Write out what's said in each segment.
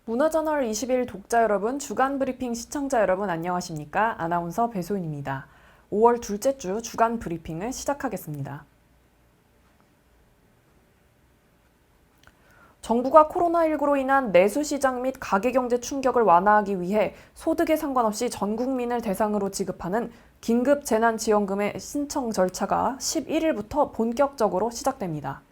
문화저널 20일 독자 여러분, 주간 브리핑 시청자 여러분 안녕하십니까? 아나운서 배소윤입니다. 5월 둘째 주 주간 브리핑을 시작하겠습니다. 정부가 코로나19로 인한 내수시장 및 가계경제 충격을 완화하기 위해 소득에 상관없이 전 국민을 대상으로 지급하는 긴급재난지원금의 신청 절차가 11일부터 본격적으로 시작됩니다.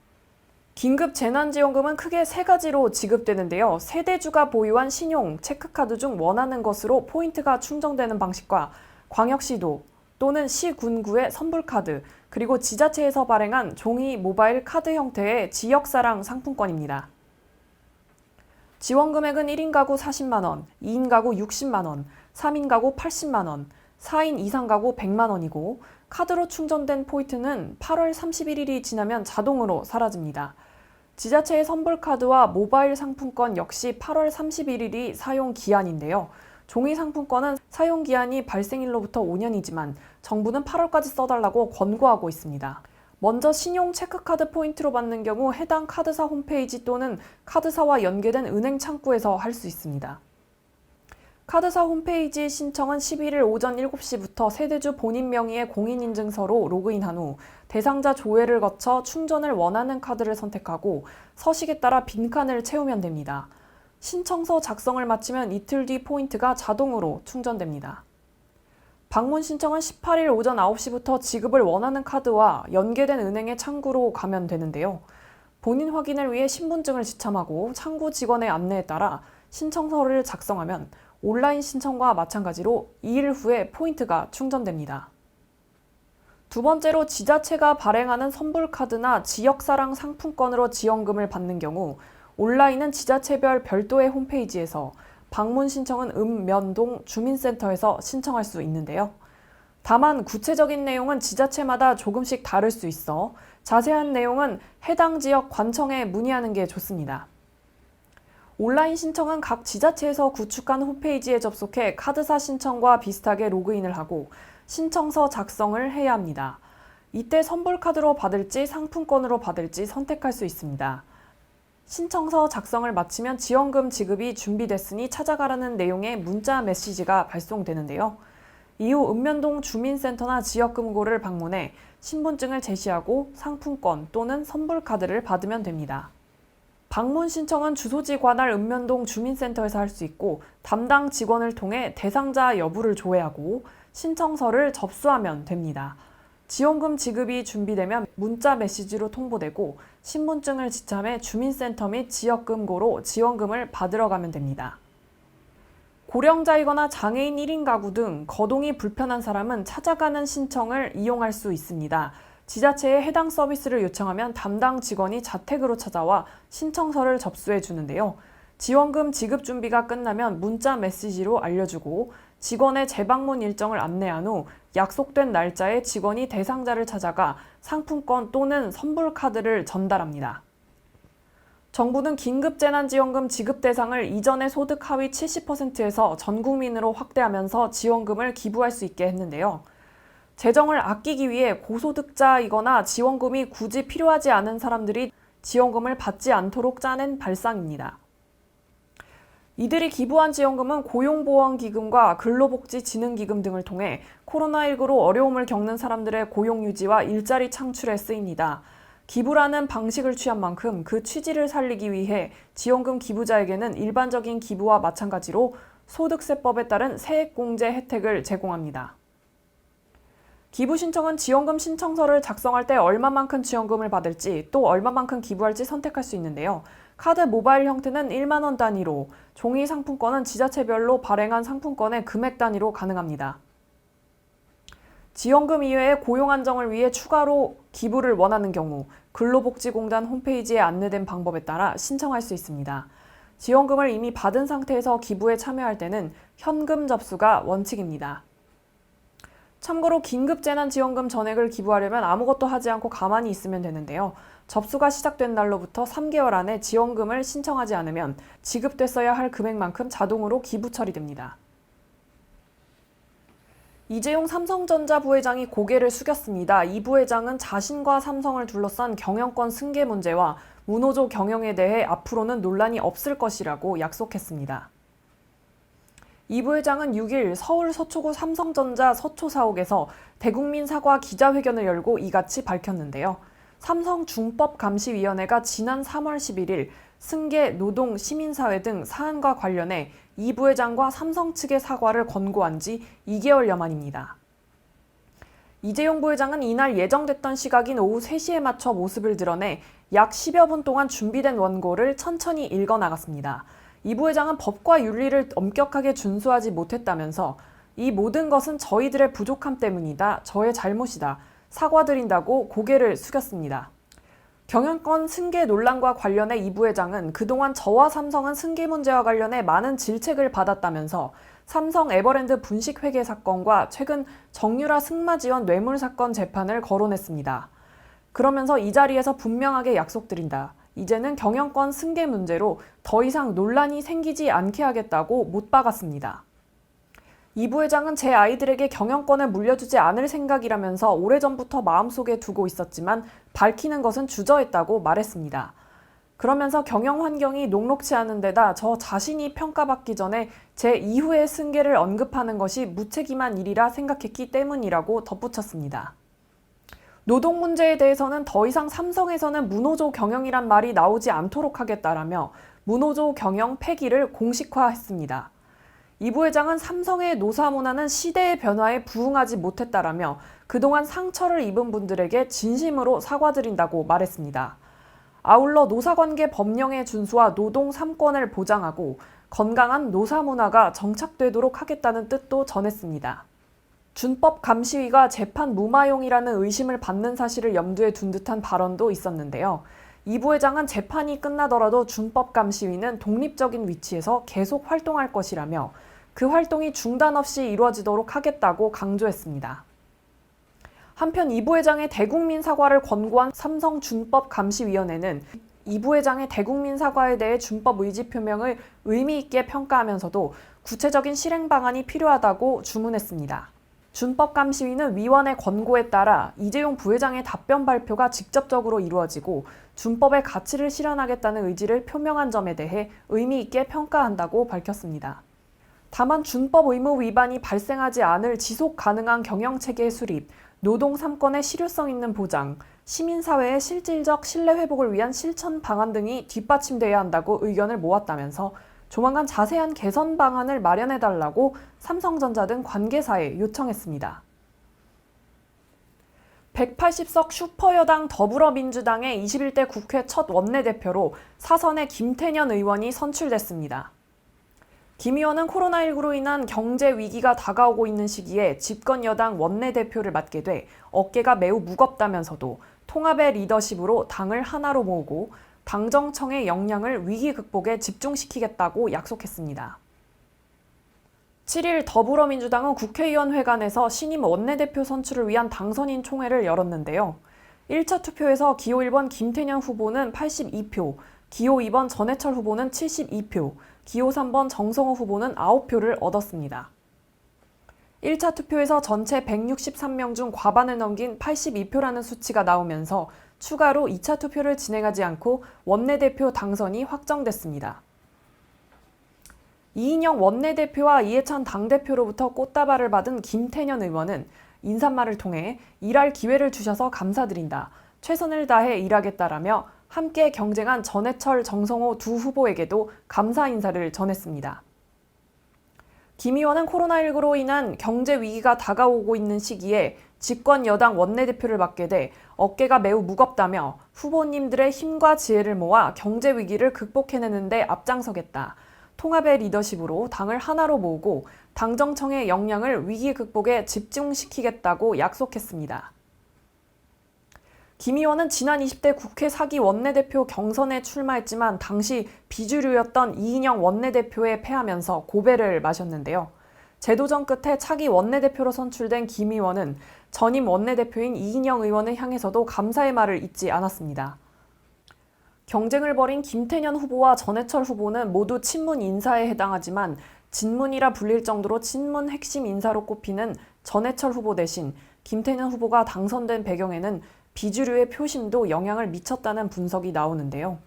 긴급재난지원금은 크게 세 가지로 지급되는데요. 세대주가 보유한 신용, 체크카드 중 원하는 것으로 포인트가 충전되는 방식과 광역시도 또는 시군구의 선불카드, 그리고 지자체에서 발행한 종이 모바일 카드 형태의 지역사랑 상품권입니다. 지원 금액은 1인 가구 40만 원, 2인 가구 60만 원, 3인 가구 80만 원, 4인 이상 가구 100만 원이고 카드로 충전된 포인트는 8월 31일이 지나면 자동으로 사라집니다. 지자체의 선불카드와 모바일 상품권 역시 8월 31일이 사용 기한인데요. 종이 상품권은 사용 기한이 발생일로부터 5년이지만 정부는 8월까지 써달라고 권고하고 있습니다. 먼저 신용 체크카드 포인트로 받는 경우 해당 카드사 홈페이지 또는 카드사와 연계된 은행 창구에서 할 수 있습니다. 카드사 홈페이지 신청은 11일 오전 7시부터 세대주 본인 명의의 공인인증서로 로그인한 후 대상자 조회를 거쳐 충전을 원하는 카드를 선택하고 서식에 따라 빈칸을 채우면 됩니다. 신청서 작성을 마치면 이틀 뒤 포인트가 자동으로 충전됩니다. 방문 신청은 18일 오전 9시부터 지급을 원하는 카드와 연계된 은행의 창구로 가면 되는데요. 본인 확인을 위해 신분증을 지참하고 창구 직원의 안내에 따라 신청서를 작성하면 온라인 신청과 마찬가지로 2일 후에 포인트가 충전됩니다. 두 번째로 지자체가 발행하는 선불카드나 지역사랑 상품권으로 지원금을 받는 경우 온라인은 지자체별 별도의 홈페이지에서, 방문 신청은 읍면동 주민센터에서 신청할 수 있는데요. 다만 구체적인 내용은 지자체마다 조금씩 다를 수 있어 자세한 내용은 해당 지역 관청에 문의하는 게 좋습니다. 온라인 신청은 각 지자체에서 구축한 홈페이지에 접속해 카드사 신청과 비슷하게 로그인을 하고 신청서 작성을 해야 합니다. 이때 선불카드로 받을지 상품권으로 받을지 선택할 수 있습니다. 신청서 작성을 마치면 지원금 지급이 준비됐으니 찾아가라는 내용의 문자 메시지가 발송되는데요. 이후 읍면동 주민센터나 지역금고를 방문해 신분증을 제시하고 상품권 또는 선불카드를 받으면 됩니다. 방문 신청은 주소지 관할 읍면동 주민센터에서 할 수 있고 담당 직원을 통해 대상자 여부를 조회하고 신청서를 접수하면 됩니다. 지원금 지급이 준비되면 문자 메시지로 통보되고 신분증을 지참해 주민센터 및 지역금고로 지원금을 받으러 가면 됩니다. 고령자이거나 장애인 1인 가구 등 거동이 불편한 사람은 찾아가는 신청을 이용할 수 있습니다. 지자체에 해당 서비스를 요청하면 담당 직원이 자택으로 찾아와 신청서를 접수해 주는데요. 지원금 지급 준비가 끝나면 문자 메시지로 알려주고 직원의 재방문 일정을 안내한 후 약속된 날짜에 직원이 대상자를 찾아가 상품권 또는 선불카드를 전달합니다. 정부는 긴급재난지원금 지급 대상을 이전의 소득 하위 70%에서 전 국민으로 확대하면서 지원금을 기부할 수 있게 했는데요. 재정을 아끼기 위해 고소득자이거나 지원금이 굳이 필요하지 않은 사람들이 지원금을 받지 않도록 짜낸 발상입니다. 이들이 기부한 지원금은 고용보험기금과 근로복지진흥기금 등을 통해 코로나19로 어려움을 겪는 사람들의 고용유지와 일자리 창출에 쓰입니다. 기부라는 방식을 취한 만큼 그 취지를 살리기 위해 지원금 기부자에게는 일반적인 기부와 마찬가지로 소득세법에 따른 세액공제 혜택을 제공합니다. 기부 신청은 지원금 신청서를 작성할 때 얼마만큼 지원금을 받을지 또 얼마만큼 기부할지 선택할 수 있는데요. 카드 모바일 형태는 1만 원 단위로, 종이 상품권은 지자체별로 발행한 상품권의 금액 단위로 가능합니다. 지원금 이외에 고용 안정을 위해 추가로 기부를 원하는 경우 근로복지공단 홈페이지에 안내된 방법에 따라 신청할 수 있습니다. 지원금을 이미 받은 상태에서 기부에 참여할 때는 현금 접수가 원칙입니다. 참고로 긴급재난지원금 전액을 기부하려면 아무것도 하지 않고 가만히 있으면 되는데요. 접수가 시작된 날로부터 3개월 안에 지원금을 신청하지 않으면 지급됐어야 할 금액만큼 자동으로 기부 처리됩니다. 이재용 삼성전자 부회장이 고개를 숙였습니다. 이 부회장은 자신과 삼성을 둘러싼 경영권 승계 문제와 문호조 경영에 대해 앞으로는 논란이 없을 것이라고 약속했습니다. 이 부회장은 6일 서울 서초구 삼성전자 서초사옥에서 대국민 사과 기자회견을 열고 이같이 밝혔는데요. 삼성중법감시위원회가 지난 3월 11일 승계, 노동, 시민사회 등 사안과 관련해 이 부회장과 삼성 측의 사과를 권고한 지 2개월여 만입니다. 이재용 부회장은 이날 예정됐던 시각인 오후 3시에 맞춰 모습을 드러내 약 10여 분 동안 준비된 원고를 천천히 읽어나갔습니다. 이 부회장은 법과 윤리를 엄격하게 준수하지 못했다면서 이 모든 것은 저희들의 부족함 때문이다. 저의 잘못이다. 사과드린다고 고개를 숙였습니다. 경영권 승계 논란과 관련해 이 부회장은 그동안 저와 삼성은 승계 문제와 관련해 많은 질책을 받았다면서 삼성 에버랜드 분식 회계 사건과 최근 정유라 승마 지원 뇌물 사건 재판을 거론했습니다. 그러면서 이 자리에서 분명하게 약속드린다. 이제는 경영권 승계 문제로 더 이상 논란이 생기지 않게 하겠다고 못 박았습니다. 이 부회장은 제 아이들에게 경영권을 물려주지 않을 생각이라면서 오래전부터 마음속에 두고 있었지만 밝히는 것은 주저했다고 말했습니다. 그러면서 경영 환경이 녹록치 않은 데다 저 자신이 평가받기 전에 제 이후의 승계를 언급하는 것이 무책임한 일이라 생각했기 때문이라고 덧붙였습니다. 노동 문제에 대해서는 더 이상 삼성에서는 문호조 경영이란 말이 나오지 않도록 하겠다라며 문호조 경영 폐기를 공식화했습니다. 이 부회장은 삼성의 노사 문화는 시대의 변화에 부응하지 못했다라며 그동안 상처를 입은 분들에게 진심으로 사과드린다고 말했습니다. 아울러 노사관계 법령의 준수와 노동 3권을 보장하고 건강한 노사 문화가 정착되도록 하겠다는 뜻도 전했습니다. 준법감시위가 재판 무마용이라는 의심을 받는 사실을 염두에 둔 듯한 발언도 있었는데요. 이 부회장은 재판이 끝나더라도 준법감시위는 독립적인 위치에서 계속 활동할 것이라며 그 활동이 중단 없이 이루어지도록 하겠다고 강조했습니다. 한편 이 부회장의 대국민 사과를 권고한 삼성준법감시위원회는 이 부회장의 대국민 사과에 대해 준법 의지 표명을 의미 있게 평가하면서도 구체적인 실행 방안이 필요하다고 주문했습니다. 준법감시위는 위원회 권고에 따라 이재용 부회장의 답변 발표가 직접적으로 이루어지고 준법의 가치를 실현하겠다는 의지를 표명한 점에 대해 의미 있게 평가한다고 밝혔습니다. 다만 준법 의무 위반이 발생하지 않을 지속 가능한 경영체계 수립, 노동 3권의 실효성 있는 보장, 시민사회의 실질적 신뢰 회복을 위한 실천 방안 등이 뒷받침돼야 한다고 의견을 모았다면서 조만간 자세한 개선 방안을 마련해달라고 삼성전자 등 관계사에 요청했습니다. 180석 슈퍼여당 더불어민주당의 21대 국회 첫 원내대표로 사선의 김태년 의원이 선출됐습니다. 김 의원은 코로나19로 인한 경제 위기가 다가오고 있는 시기에 집권 여당 원내대표를 맡게 돼 어깨가 매우 무겁다면서도 통합의 리더십으로 당을 하나로 모으고 당정청의 역량을 위기 극복에 집중시키겠다고 약속했습니다. 7일 더불어민주당은 국회의원회관에서 신임 원내대표 선출을 위한 당선인 총회를 열었는데요. 1차 투표에서 기호 1번 김태년 후보는 82표, 기호 2번 전해철 후보는 72표, 기호 3번 정성호 후보는 9표를 얻었습니다. 1차 투표에서 전체 163명 중 과반을 넘긴 82표라는 수치가 나오면서 추가로 2차 투표를 진행하지 않고 원내대표 당선이 확정됐습니다. 이인영 원내대표와 이해찬 당대표로부터 꽃다발을 받은 김태년 의원은 인사말을 통해 일할 기회를 주셔서 감사드린다. 최선을 다해 일하겠다라며 함께 경쟁한 전해철, 정성호 두 후보에게도 감사 인사를 전했습니다. 김 의원은 코로나19로 인한 경제 위기가 다가오고 있는 시기에 집권 여당 원내대표를 맡게 돼 어깨가 매우 무겁다며 후보님들의 힘과 지혜를 모아 경제 위기를 극복해내는 데 앞장서겠다. 통합의 리더십으로 당을 하나로 모으고 당정청의 역량을 위기 극복에 집중시키겠다고 약속했습니다. 김 의원은 지난 20대 국회 4기 원내대표 경선에 출마했지만 당시 비주류였던 이인영 원내대표에 패하면서 고배를 마셨는데요. 재도전 끝에 차기 원내대표로 선출된 김 의원은 전임 원내대표인 이인영 의원을 향해서도 감사의 말을 잊지 않았습니다. 경쟁을 벌인 김태년 후보와 전해철 후보는 모두 친문 인사에 해당하지만 진문이라 불릴 정도로 친문 핵심 인사로 꼽히는 전해철 후보 대신 김태년 후보가 당선된 배경에는 비주류의 표심도 영향을 미쳤다는 분석이 나오는데요.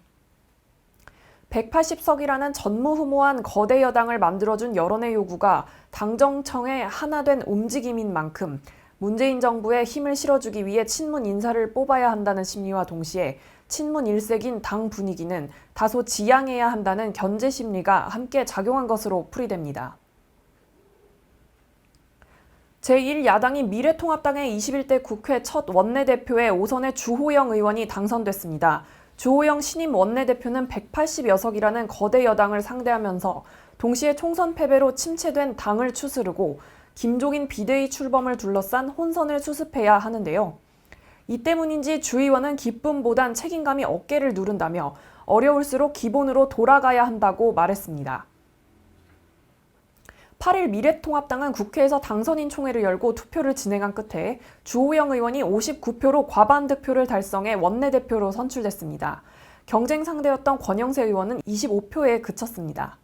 180석이라는 전무후무한 거대 여당을 만들어준 여론의 요구가 당정청의 하나 된 움직임인 만큼 문재인 정부에 힘을 실어주기 위해 친문 인사를 뽑아야 한다는 심리와 동시에 친문 일색인 당 분위기는 다소 지양해야 한다는 견제 심리가 함께 작용한 것으로 풀이됩니다. 제1야당인 미래통합당의 21대 국회 첫 원내대표에 오선의 주호영 의원이 당선됐습니다. 주호영 신임 원내대표는 180여석이라는 거대 여당을 상대하면서 동시에 총선 패배로 침체된 당을 추스르고 김종인 비대위 출범을 둘러싼 혼선을 수습해야 하는데요. 이 때문인지 주 의원은 기쁨보단 책임감이 어깨를 누른다며 어려울수록 기본으로 돌아가야 한다고 말했습니다. 8일 미래통합당은 국회에서 당선인 총회를 열고 투표를 진행한 끝에 주호영 의원이 59표로 과반 득표를 달성해 원내대표로 선출됐습니다. 경쟁 상대였던 권영세 의원은 25표에 그쳤습니다.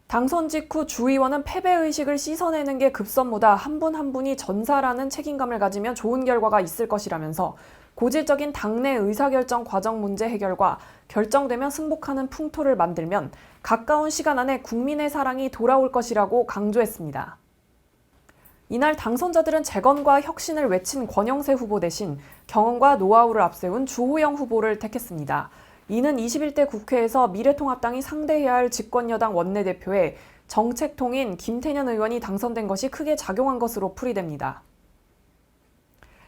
당선 직후 주 의원은 패배의식을 씻어내는 게 급선무다. 한 분 한 분이 전사라는 책임감을 가지면 좋은 결과가 있을 것이라면서 고질적인 당내 의사결정 과정 문제 해결과 결정되면 승복하는 풍토를 만들면 가까운 시간 안에 국민의 사랑이 돌아올 것이라고 강조했습니다. 이날 당선자들은 재건과 혁신을 외친 권영세 후보 대신 경험과 노하우를 앞세운 주호영 후보를 택했습니다. 이는 21대 국회에서 미래통합당이 상대해야 할 집권여당 원내대표에 정책통인 김태년 의원이 당선된 것이 크게 작용한 것으로 풀이됩니다.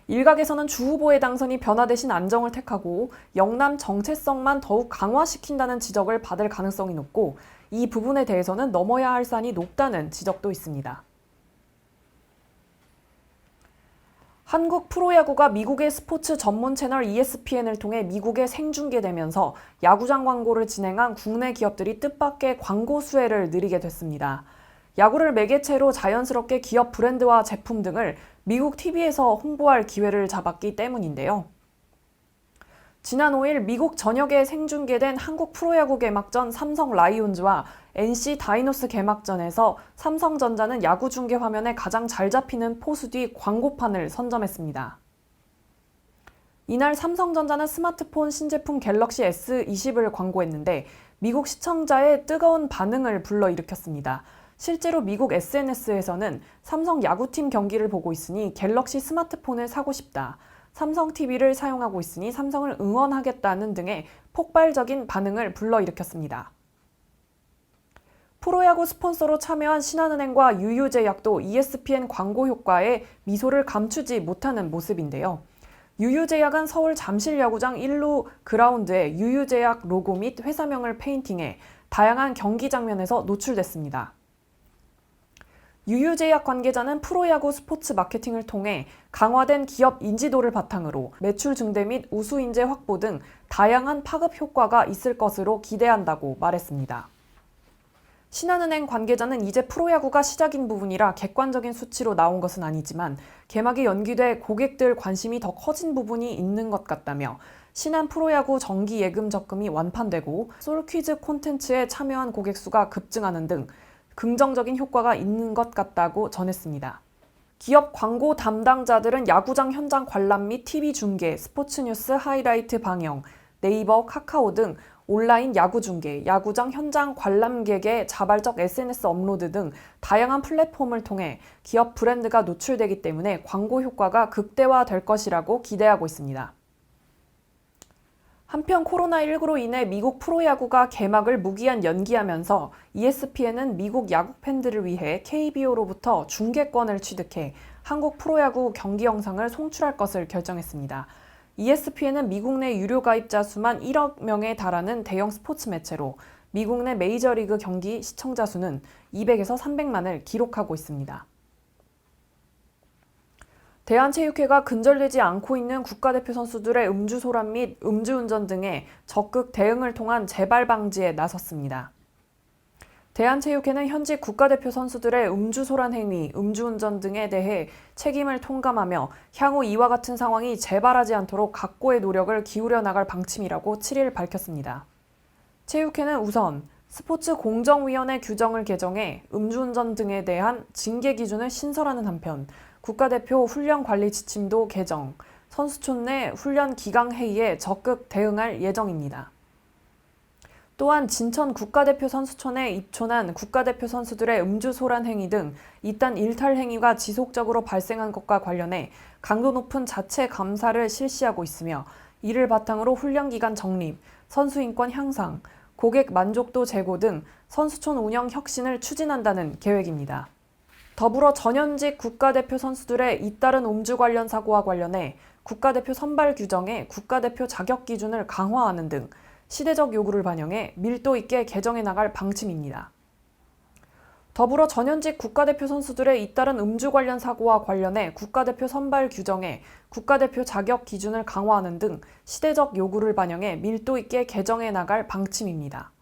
일각에서는 주 후보의 당선이 변화 대신 안정을 택하고 영남 정체성만 더욱 강화시킨다는 지적을 받을 가능성이 높고 이 부분에 대해서는 넘어야 할 산이 높다는 지적도 있습니다. 한국 프로야구가 미국의 스포츠 전문 채널 ESPN을 통해 미국에 생중계되면서 야구장 광고를 진행한 국내 기업들이 뜻밖의 광고 수혜를 누리게 됐습니다. 야구를 매개체로 자연스럽게 기업 브랜드와 제품 등을 미국 TV에서 홍보할 기회를 잡았기 때문인데요. 지난 5일 미국 전역에 생중계된 한국 프로야구 개막전 삼성 라이온즈와 NC 다이노스 개막전에서 삼성전자는 야구 중계 화면에 가장 잘 잡히는 포수 뒤 광고판을 선점했습니다. 이날 삼성전자는 스마트폰 신제품 갤럭시 S20을 광고했는데 미국 시청자의 뜨거운 반응을 불러일으켰습니다. 실제로 미국 SNS에서는 삼성 야구팀 경기를 보고 있으니 갤럭시 스마트폰을 사고 싶다. 삼성 TV를 사용하고 있으니 삼성을 응원하겠다는 등의 폭발적인 반응을 불러일으켰습니다. 프로야구 스폰서로 참여한 신한은행과 유유제약도 ESPN 광고 효과에 미소를 감추지 못하는 모습인데요. 유유제약은 서울 잠실야구장 1루 그라운드에 유유제약 로고 및 회사명을 페인팅해 다양한 경기 장면에서 노출됐습니다. 유유제약 관계자는 프로야구 스포츠 마케팅을 통해 강화된 기업 인지도를 바탕으로 매출 증대 및 우수 인재 확보 등 다양한 파급 효과가 있을 것으로 기대한다고 말했습니다. 신한은행 관계자는 이제 프로야구가 시작인 부분이라 객관적인 수치로 나온 것은 아니지만 개막이 연기돼 고객들 관심이 더 커진 부분이 있는 것 같다며 신한 프로야구 정기 예금 적금이 완판되고 솔퀴즈 콘텐츠에 참여한 고객 수가 급증하는 등 긍정적인 효과가 있는 것 같다고 전했습니다. 기업 광고 담당자들은 야구장 현장 관람 및 TV 중계, 스포츠 뉴스 하이라이트 방영, 네이버, 카카오 등 온라인 야구 중계, 야구장 현장 관람객의 자발적 SNS 업로드 등 다양한 플랫폼을 통해 기업 브랜드가 노출되기 때문에 광고 효과가 극대화될 것이라고 기대하고 있습니다. 한편 코로나19로 인해 미국 프로야구가 개막을 무기한 연기하면서 ESPN은 미국 야구 팬들을 위해 KBO로부터 중계권을 취득해 한국 프로야구 경기 영상을 송출할 것을 결정했습니다. ESPN은 미국 내 유료 가입자 수만 1억 명에 달하는 대형 스포츠 매체로 미국 내 메이저리그 경기 시청자 수는 200에서 300만을 기록하고 있습니다. 대한체육회가 근절되지 않고 있는 국가대표 선수들의 음주소란 및 음주운전 등의 적극 대응을 통한 재발 방지에 나섰습니다. 대한체육회는 현직 국가대표 선수들의 음주소란 행위, 음주운전 등에 대해 책임을 통감하며 향후 이와 같은 상황이 재발하지 않도록 각고의 노력을 기울여 나갈 방침이라고 7일 밝혔습니다. 체육회는 우선 스포츠공정위원회 규정을 개정해 음주운전 등에 대한 징계 기준을 신설하는 한편 국가대표 훈련 관리 지침도 개정, 선수촌 내 훈련 기강 회의에 적극 대응할 예정입니다. 또한 진천 국가대표 선수촌에 입촌한 국가대표 선수들의 음주소란 행위 등 이딴 일탈 행위가 지속적으로 발생한 것과 관련해 강도 높은 자체 감사를 실시하고 있으며 이를 바탕으로 훈련 기간 정립, 선수 인권 향상, 고객 만족도 제고 등 선수촌 운영 혁신을 추진한다는 계획입니다. 더불어 전현직 국가대표 선수들의 잇따른 음주 관련 사고와 관련해 국가대표 선발 규정에 국가대표 자격 기준을 강화하는 등 시대적 요구를 반영해 밀도 있게 개정해 나갈 방침입니다. 더불어 전현직 국가대표 선수들의 잇따른 음주 관련 사고와 관련해 국가대표 선발 규정에 국가대표 자격 기준을 강화하는 등 시대적 요구를 반영해 밀도 있게 개정해 나갈 방침입니다.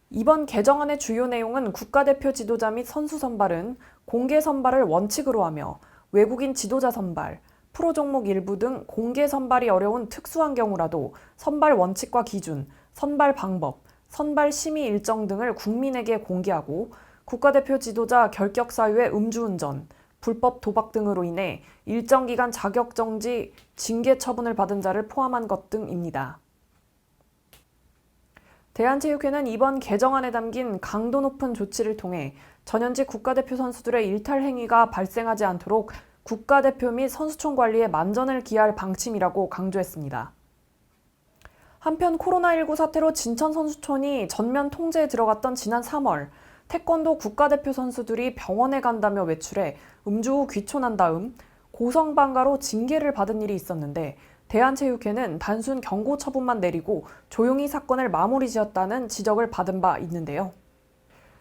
이번 개정안의 주요 내용은 국가대표 지도자 및 선수 선발은 공개 선발을 원칙으로 하며 외국인 지도자 선발, 프로 종목 일부 등 공개 선발이 어려운 특수한 경우라도 선발 원칙과 기준, 선발 방법, 선발 심의 일정 등을 국민에게 공개하고 국가대표 지도자 결격 사유의 음주운전, 불법 도박 등으로 인해 일정 기간 자격 정지, 징계 처분을 받은 자를 포함한 것 등입니다. 대한체육회는 이번 개정안에 담긴 강도 높은 조치를 통해 전현직 국가대표 선수들의 일탈 행위가 발생하지 않도록 국가대표 및 선수촌 관리에 만전을 기할 방침이라고 강조했습니다. 한편 코로나19 사태로 진천 선수촌이 전면 통제에 들어갔던 지난 3월, 태권도 국가대표 선수들이 병원에 간다며 외출해 음주 후 귀촌한 다음 고성방가로 징계를 받은 일이 있었는데 대한체육회는 단순 경고 처분만 내리고 조용히 사건을 마무리 지었다는 지적을 받은 바 있는데요.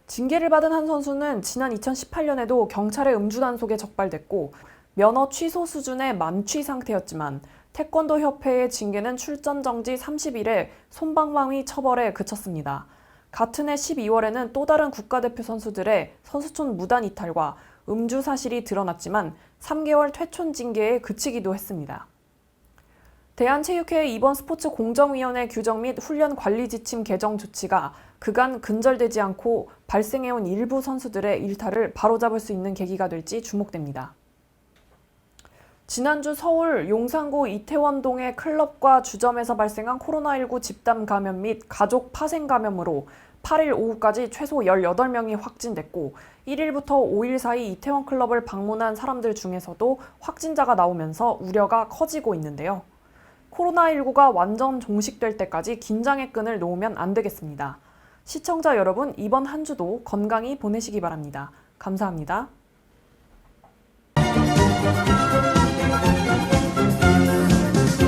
징계를 받은 한 선수는 지난 2018년에도 경찰의 음주 단속에 적발됐고 면허 취소 수준의 만취 상태였지만 태권도 협회의 징계는 출전 정지 30일에 솜방망이 처벌에 그쳤습니다. 같은 해 12월에는 또 다른 국가대표 선수들의 선수촌 무단 이탈과 음주 사실이 드러났지만 3개월 퇴촌 징계에 그치기도 했습니다. 대한체육회의 이번 스포츠공정위원회 규정 및 훈련 관리 지침 개정 조치가 그간 근절되지 않고 발생해온 일부 선수들의 일탈을 바로잡을 수 있는 계기가 될지 주목됩니다. 지난주 서울 용산구 이태원동의 클럽과 주점에서 발생한 코로나19 집단 감염 및 가족 파생 감염으로 8일 오후까지 최소 18명이 확진됐고 1일부터 5일 사이 이태원 클럽을 방문한 사람들 중에서도 확진자가 나오면서 우려가 커지고 있는데요. 코로나19가 완전 종식될 때까지 긴장의 끈을 놓으면 안 되겠습니다. 시청자 여러분, 이번 한 주도 건강히 보내시기 바랍니다. 감사합니다.